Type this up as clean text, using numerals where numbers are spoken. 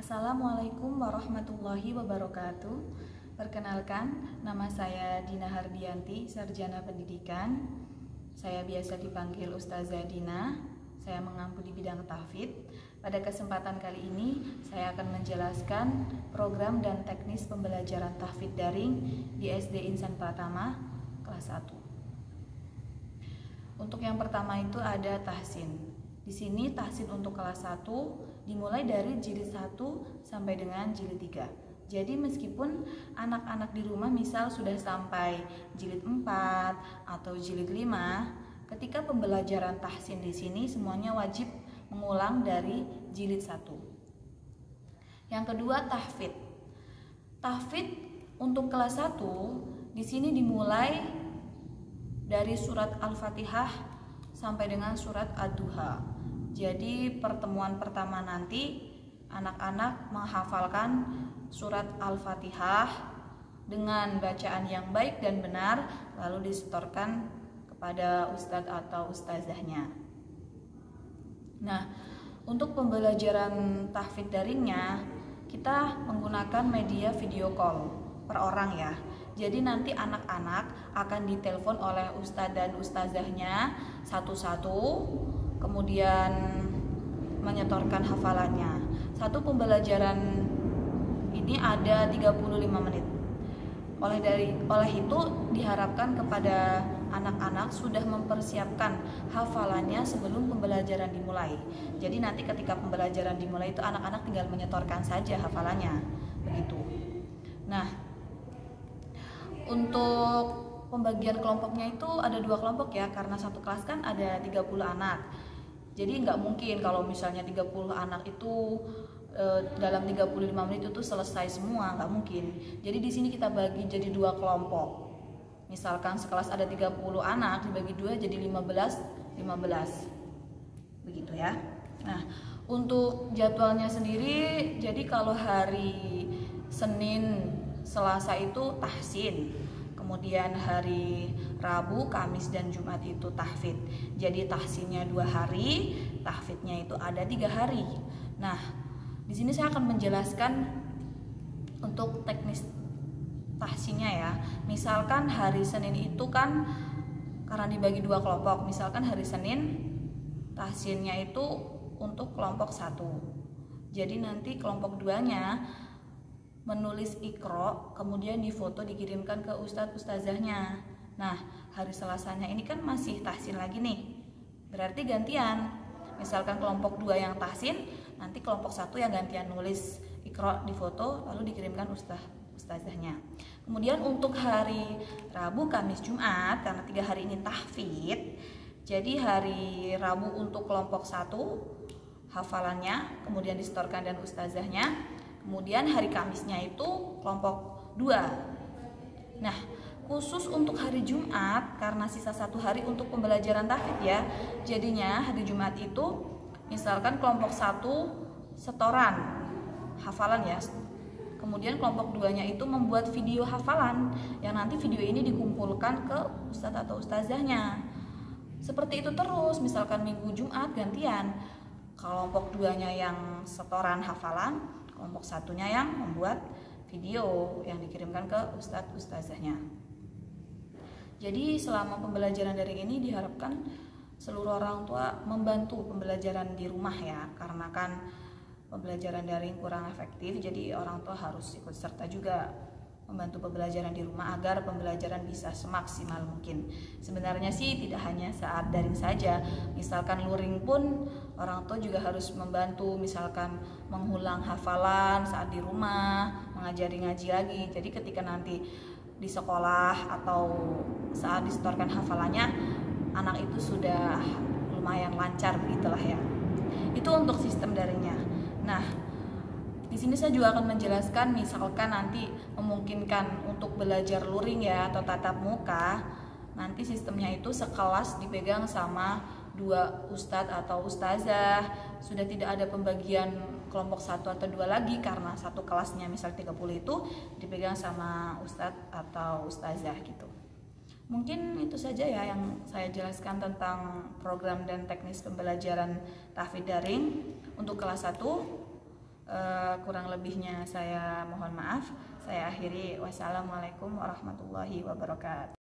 Assalamualaikum warahmatullahi wabarakatuh. Perkenalkan, nama saya Dina Hardianti, Sarjana Pendidikan. Saya biasa dipanggil Ustazah Dina. Saya mengampu di bidang tahfidz. Pada kesempatan kali ini, saya akan menjelaskan program dan teknis pembelajaran tahfidz daring di SD Insan Pratama kelas 1. Untuk yang pertama itu ada tahsin. Di sini tahsin untuk kelas 1 dimulai dari jilid 1 sampai dengan jilid 3. Jadi meskipun anak-anak di rumah misal sudah sampai jilid 4 atau jilid 5, ketika pembelajaran tahsin di sini semuanya wajib mengulang dari jilid 1. Yang kedua, tahfidz. Tahfidz untuk kelas 1 di sini dimulai dari surat Al-Fatihah sampai dengan surat Ad-Duha. Jadi pertemuan pertama nanti anak-anak menghafalkan surat Al-Fatihah dengan bacaan yang baik dan benar, lalu disetorkan kepada ustadz atau ustazahnya. Nah, untuk pembelajaran tahfidz daringnya kita menggunakan media video call per orang ya. Jadi nanti anak-anak akan ditelepon oleh ustadz dan ustazahnya satu-satu, kemudian menyetorkan hafalannya. Satu pembelajaran ini ada 35 menit. Oleh itu diharapkan kepada anak-anak sudah mempersiapkan hafalannya sebelum pembelajaran dimulai. Jadi nanti ketika pembelajaran dimulai itu anak-anak tinggal menyetorkan saja hafalannya. Begitu. Nah, untuk pembagian kelompoknya itu ada 2 kelompok ya, karena satu kelas kan ada 30 anak. Jadi nggak mungkin kalau misalnya 30 anak itu dalam 35 menit itu selesai semua, nggak mungkin. Jadi di sini kita bagi jadi 2 kelompok. Misalkan sekelas ada 30 anak dibagi 2 jadi 15. Begitu ya. Nah, untuk jadwalnya sendiri, jadi kalau hari Senin, Selasa itu tahsin. Kemudian hari Rabu, Kamis, dan Jumat itu tahfidz. Jadi tahsinnya 2 hari, tahfidznya itu ada 3 hari. Nah, di sini saya akan menjelaskan untuk teknis tahsinnya ya. Misalkan hari Senin itu kan karena dibagi 2 kelompok. Misalkan hari Senin tahsinnya itu untuk kelompok 1. Jadi nanti kelompok 2-nya menulis Iqra, kemudian difoto dikirimkan ke ustadz ustazahnya. Nah, hari Selasanya ini kan masih tahsin lagi nih, berarti gantian. Misalkan kelompok 2 yang tahsin, nanti kelompok 1 yang gantian nulis Iqra, difoto lalu dikirimkan ustazahnya. Kemudian untuk hari Rabu, Kamis, Jumat, karena 3 hari ini tahfidz, jadi hari Rabu untuk kelompok 1 hafalannya kemudian disetorkan dan ustazahnya. Kemudian hari Kamisnya itu kelompok 2. Nah, khusus untuk hari Jumat, karena sisa 1 hari untuk pembelajaran tahfidz ya, jadinya hari Jumat itu misalkan kelompok 1 setoran hafalan ya, kemudian kelompok 2-nya itu membuat video hafalan yang nanti video ini dikumpulkan ke ustadz atau ustazahnya. Seperti itu terus, misalkan minggu Jumat gantian, kelompok 2-nya yang setoran hafalan, kelompok 1-nya yang membuat video yang dikirimkan ke ustadz ustazahnya. Jadi selama pembelajaran daring ini diharapkan seluruh orang tua membantu pembelajaran di rumah ya, karena kan pembelajaran daring kurang efektif, jadi orang tua harus ikut serta juga membantu pembelajaran di rumah agar pembelajaran bisa semaksimal mungkin. Sebenarnya sih tidak hanya saat daring saja, misalkan luring pun orang tua juga harus membantu, misalkan mengulang hafalan saat di rumah, mengajari ngaji lagi. Jadi ketika nanti di sekolah atau saat disetorkan hafalannya, anak itu sudah lumayan lancar begitulah ya. Itu untuk sistem daringnya. Nah, di sini saya juga akan menjelaskan misalkan nanti memungkinkan untuk belajar luring ya atau tatap muka, nanti sistemnya itu sekelas dipegang sama 2 ustadz atau ustazah. Sudah tidak ada pembagian kelompok 1 atau 2 lagi, karena satu kelasnya misal 30 itu dipegang sama ustadz atau ustazah gitu. Mungkin itu saja ya yang saya jelaskan tentang program dan teknis pembelajaran tahfidz daring untuk kelas 1. Kurang lebihnya saya mohon maaf. Saya akhiri. Wassalamualaikum warahmatullahi wabarakatuh.